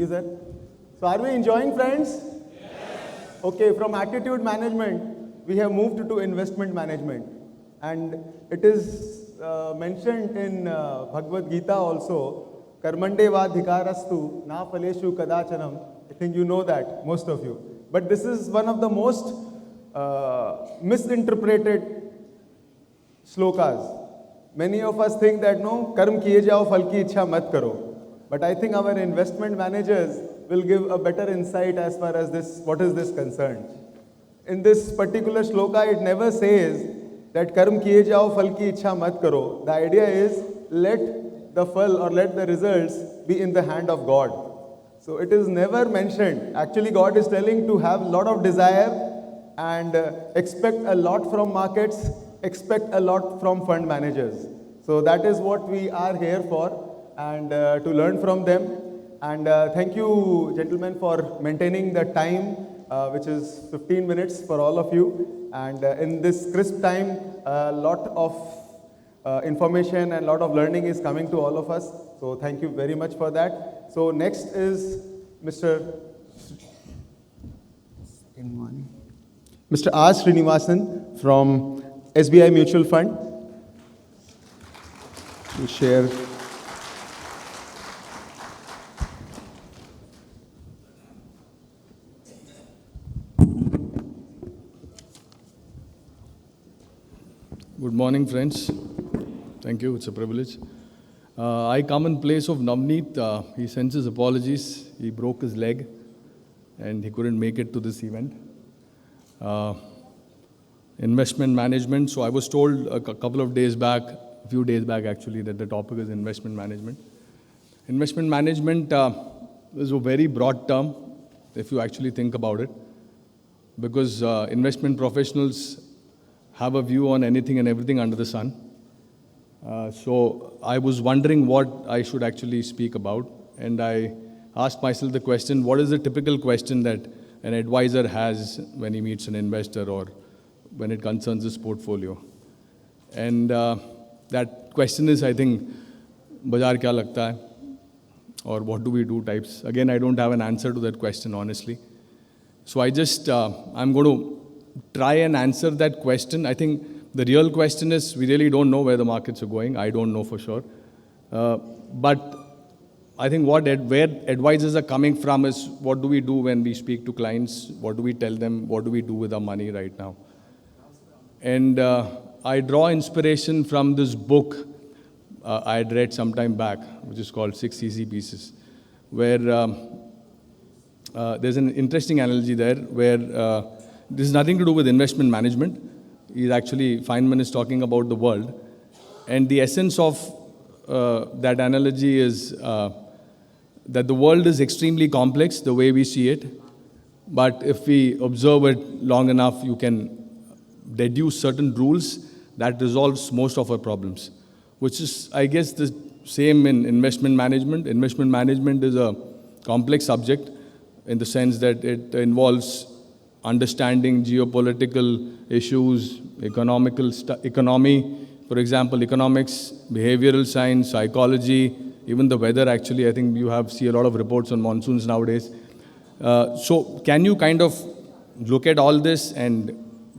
Is it? So are we enjoying, friends? Okay, from attitude management, we have moved to investment management. And it is mentioned in Bhagavad Gita also, Karmande Vadhikarastu na phaleshu kadachanam. I think you know that, most of you. But this is one of the most misinterpreted slokas. Many of us think that no, karm kiye jao, phal ki ichha mat karo. But I think our investment managers will give a better insight as far as this, what is this concerned. In this particular shloka, it never says that karm kiye jao, phal ki ichha mat karo. The idea is let the phal or let the results be in the hand of God. So it is never mentioned. Actually, God is telling to have a lot of desire and expect a lot from markets, expect a lot from fund managers. So that is what we are here for, and to learn from them. And thank you, gentlemen, for maintaining the time, which is 15 minutes for all of you. And in this crisp time, a lot of information and a lot of learning is coming to all of us. So thank you very much for that. So next is Mr. R. Srinivasan from SBI Mutual Fund to share. Good morning, friends. Thank you. It's a privilege. I come in place of Navneet. He sends his apologies. He broke his leg and he couldn't make it to this event. Investment management. So I was told a couple of days back, a few days back actually, that the topic is investment management. Investment management is a very broad term, if you actually think about it, because investment professionals have a view on anything and everything under the sun. So I was wondering what I should actually speak about, and I asked myself the question, what is the typical question that an advisor has when he meets an investor or when it concerns his portfolio? And that question is, I think, Bazaar kya lagta hai? Or what do we do types. Again, I don't have an answer to that question, honestly. So I just, I'm going to try and answer that question. I think the real question is, we really don't know where the markets are going. I don't know for sure. But I think where advisors are coming from is, what do we do when we speak to clients? What do we tell them? What do we do with our money right now? And I draw inspiration from this book I had read some time back, which is called 6 Easy Pieces, where there's an interesting analogy there where this has nothing to do with investment management. Feynman is talking about the world. And the essence of that analogy is that the world is extremely complex, the way we see it. But if we observe it long enough, you can deduce certain rules that resolves most of our problems, which is, I guess, the same in investment management. Investment management is a complex subject in the sense that it involves understanding geopolitical issues, economy, for example, economics, behavioral science, psychology, even the weather. Actually, I think you see a lot of reports on monsoons nowadays. So can you kind of look at all this and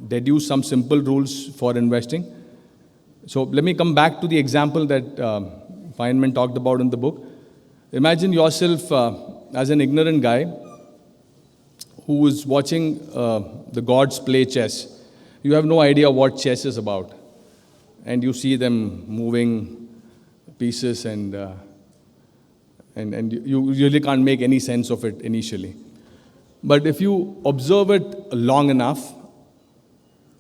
deduce some simple rules for investing? So let me come back to the example that Feynman talked about in the book. Imagine yourself as an ignorant guy who is watching the gods play chess. You have no idea what chess is about. And you see them moving pieces and you really can't make any sense of it initially. But if you observe it long enough,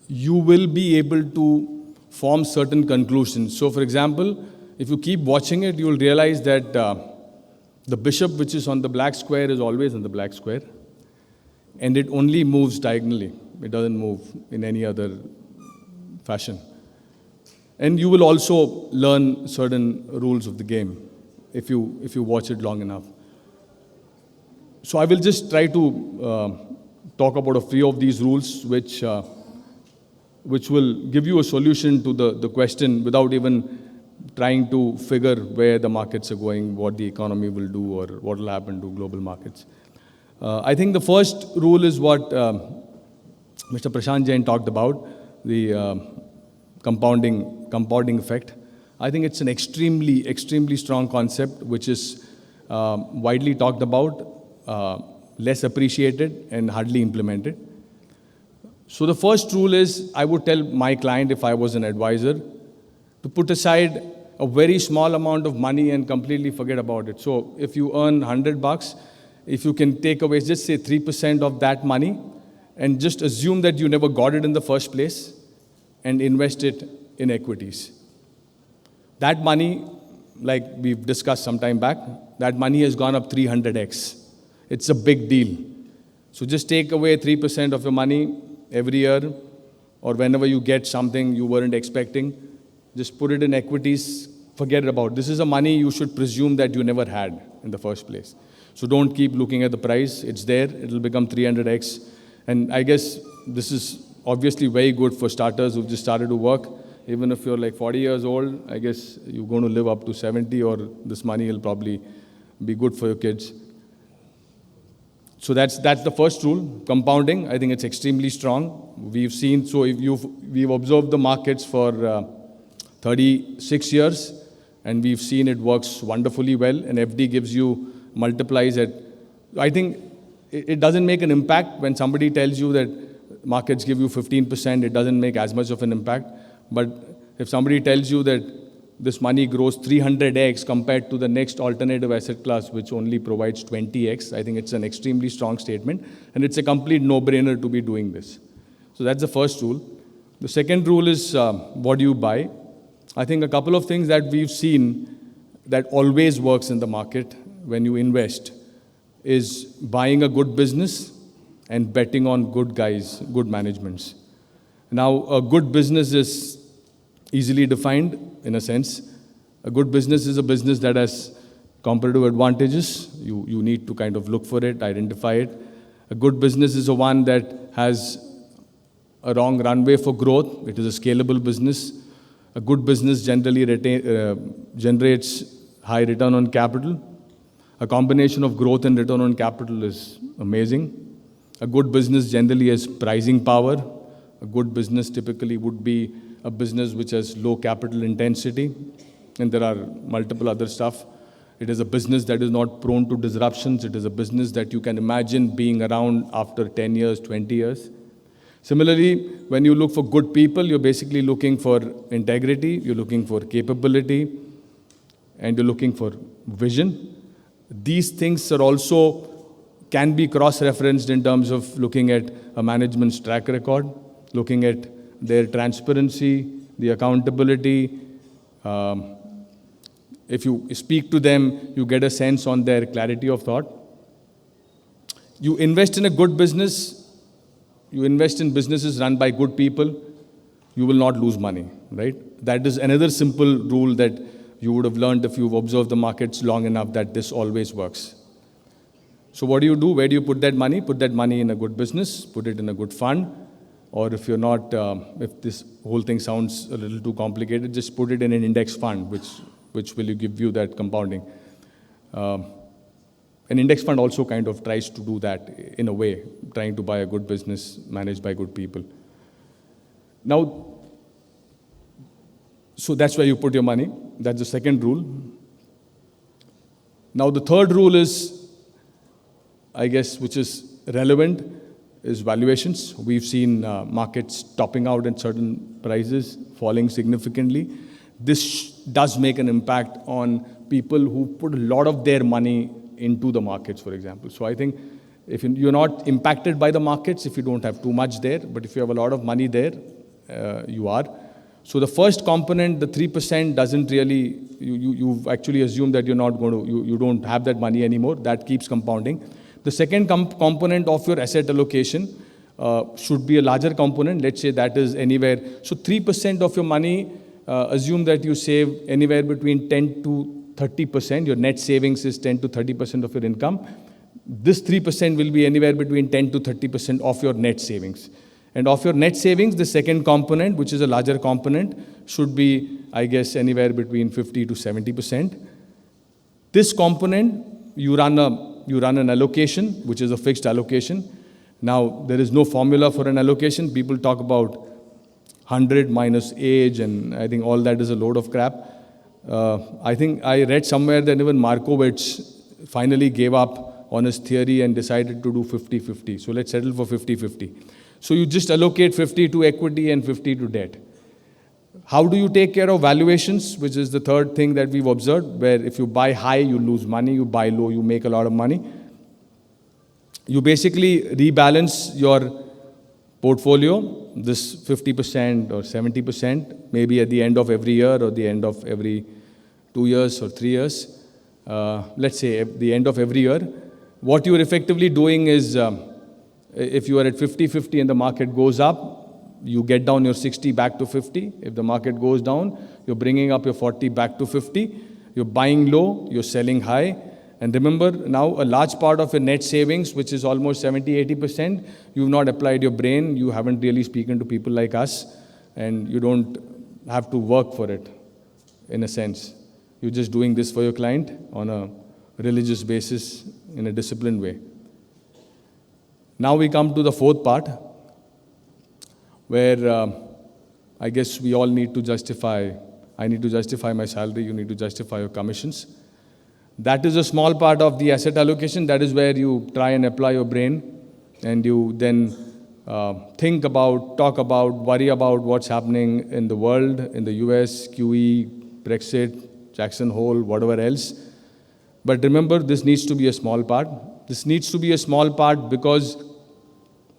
you will be able to form certain conclusions. So for example, if you keep watching it, you will realize that the bishop which is on the black square is always in the black square. And it only moves diagonally. It doesn't move in any other fashion. And you will also learn certain rules of the game if you watch it long enough. So I will just try to talk about a few of these rules which will give you a solution to the question without even trying to figure where the markets are going, what the economy will do, or what will happen to global markets. I think the first rule is what Mr. Prashant Jain talked about, the compounding effect. I think it's an extremely strong concept which is widely talked about, less appreciated, and hardly implemented. So the first rule is, I would tell my client, if I was an advisor, to put aside a very small amount of money and completely forget about it. So if you earn $100, if you can take away, just say 3% of that money, and just assume that you never got it in the first place, and invest it in equities. That money, like we've discussed some time back, that money has gone up 300x. It's a big deal. So just take away 3% of your money every year, or whenever you get something you weren't expecting, just put it in equities, forget about it. This is a money you should presume that you never had in the first place. So don't keep looking at the price, it's there, it'll become 300x. And I guess this is obviously very good for starters who've just started to work. Even if you're like 40 years old, I guess you're going to live up to 70, or this money will probably be good for your kids. So that's the first rule, compounding. I think it's extremely strong. We've seen, so we've observed the markets for 36 years, and we've seen it works wonderfully well, and FD gives you multiplies at, I think it doesn't make an impact when somebody tells you that markets give you 15%, it doesn't make as much of an impact. But if somebody tells you that this money grows 300x compared to the next alternative asset class, which only provides 20x, I think it's an extremely strong statement, and it's a complete no-brainer to be doing this. So that's the first rule. The second rule is what do you buy? I think a couple of things that we've seen that always works in the market when you invest is buying a good business and betting on good guys, good managements. Now, a good business is easily defined in a sense. A good business is a business that has competitive advantages. You need to kind of look for it, identify it. A good business is a one that has a long runway for growth. It is a scalable business. A good business generally generates high return on capital. A combination of growth and return on capital is amazing. A good business generally has pricing power. A good business typically would be a business which has low capital intensity, and there are multiple other stuff. It is a business that is not prone to disruptions. It is a business that you can imagine being around after 10 years, 20 years. Similarly, when you look for good people, you're basically looking for integrity, you're looking for capability, and you're looking for vision. These things are also can be cross-referenced in terms of looking at a management's track record, looking at their transparency, the accountability. If you speak to them, you get a sense on their clarity of thought. You invest in a good business, you invest in businesses run by good people, you will not lose money, right? That is another simple rule that you would have learned if you've observed the markets long enough, that this always works. So what do you do? Where do you put that money? Put that money in a good business, put it in a good fund, or if you're not, if this whole thing sounds a little too complicated, just put it in an index fund, which will give you that compounding. An index fund also kind of tries to do that in a way, trying to buy a good business managed by good people. Now, so that's where you put your money. That's the second rule. Now, the third rule is, I guess, which is relevant, is valuations. We've seen markets topping out at certain prices, falling significantly. This does make an impact on people who put a lot of their money into the markets, for example. So I think if you're not impacted by the markets, if you don't have too much there, but if you have a lot of money there, you are. So the first component, the 3%, doesn't really, you've actually assumed that you're not going to, you don't have that money anymore. That keeps compounding. The second component of your asset allocation should be a larger component. Let's say that is anywhere. So 3% of your money, assume that you save anywhere between 10 to 30%. Your net savings is 10 to 30% of your income. This 3% will be anywhere between 10 to 30% of your net savings. And of your net savings, the second component, which is a larger component, should be, I guess, anywhere between 50 to 70%. This component, you run an allocation, which is a fixed allocation. Now, there is no formula for an allocation. People talk about 100 minus age, and I think all that is a load of crap. I think I read somewhere that even Markowitz finally gave up on his theory and decided to do 50-50. So let's settle for 50-50. So you just allocate 50 to equity and 50 to debt. How do you take care of valuations, which is the third thing that we've observed, where if you buy high, you lose money, you buy low, you make a lot of money. You basically rebalance your portfolio, this 50% or 70%, maybe at the end of every year or the end of every 2 years or 3 years. Let's say at the end of every year. What you're effectively doing is, if you are at 50-50 and the market goes up, you get down your 60 back to 50. If the market goes down, you're bringing up your 40 back to 50. You're buying low, you're selling high. And remember, now a large part of your net savings, which is almost 70-80%, you've not applied your brain, you haven't really spoken to people like us, and you don't have to work for it, in a sense. You're just doing this for your client on a religious basis, in a disciplined way. Now we come to the fourth part, where I guess we all need to justify. I need to justify my salary, you need to justify your commissions. That is a small part of the asset allocation. That is where you try and apply your brain, and you then think about, talk about, worry about what's happening in the world, in the US, QE, Brexit, Jackson Hole, whatever else. But remember, this needs to be a small part. This needs to be a small part because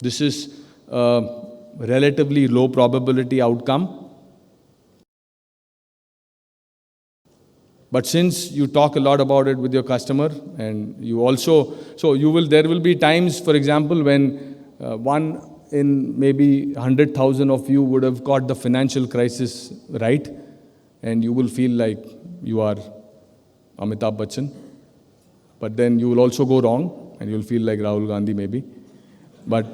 this is a relatively low probability outcome. But since you talk a lot about it with your customer, and you also, there will be times, for example, when one in maybe 100,000 of you would have got the financial crisis right, and you will feel like you are Amitabh Bachchan. But then you will also go wrong, and you will feel like Rahul Gandhi maybe. But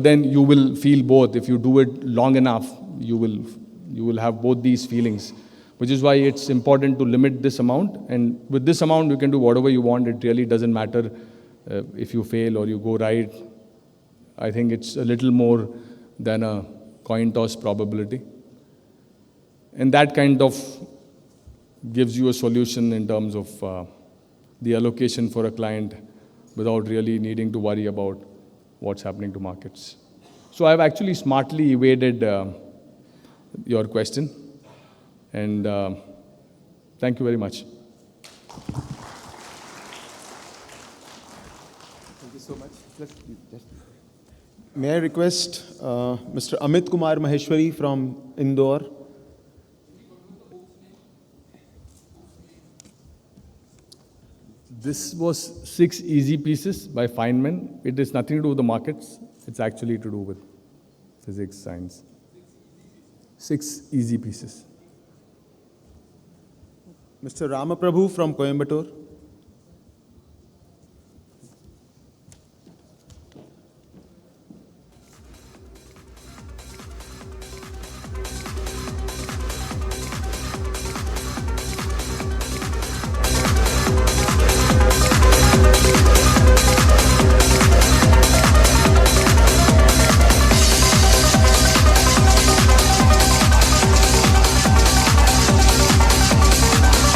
then you will feel both. If you do it long enough, you will have both these feelings. Which is why it's important to limit this amount. And with this amount, you can do whatever you want. It really doesn't matter if you fail or you go right. I think it's a little more than a coin toss probability. And that kind of gives you a solution in terms of the allocation for a client without really needing to worry about what's happening to markets. So I've actually smartly evaded your question. And thank you very much. Thank you so much. May I request Mr. Amit Kumar Maheshwari from Indore? This was 6 easy pieces by Feynman. It has nothing to do with the markets. It's actually to do with physics, science. 6 easy pieces. Mr. Ramaprabhu from Coimbatore.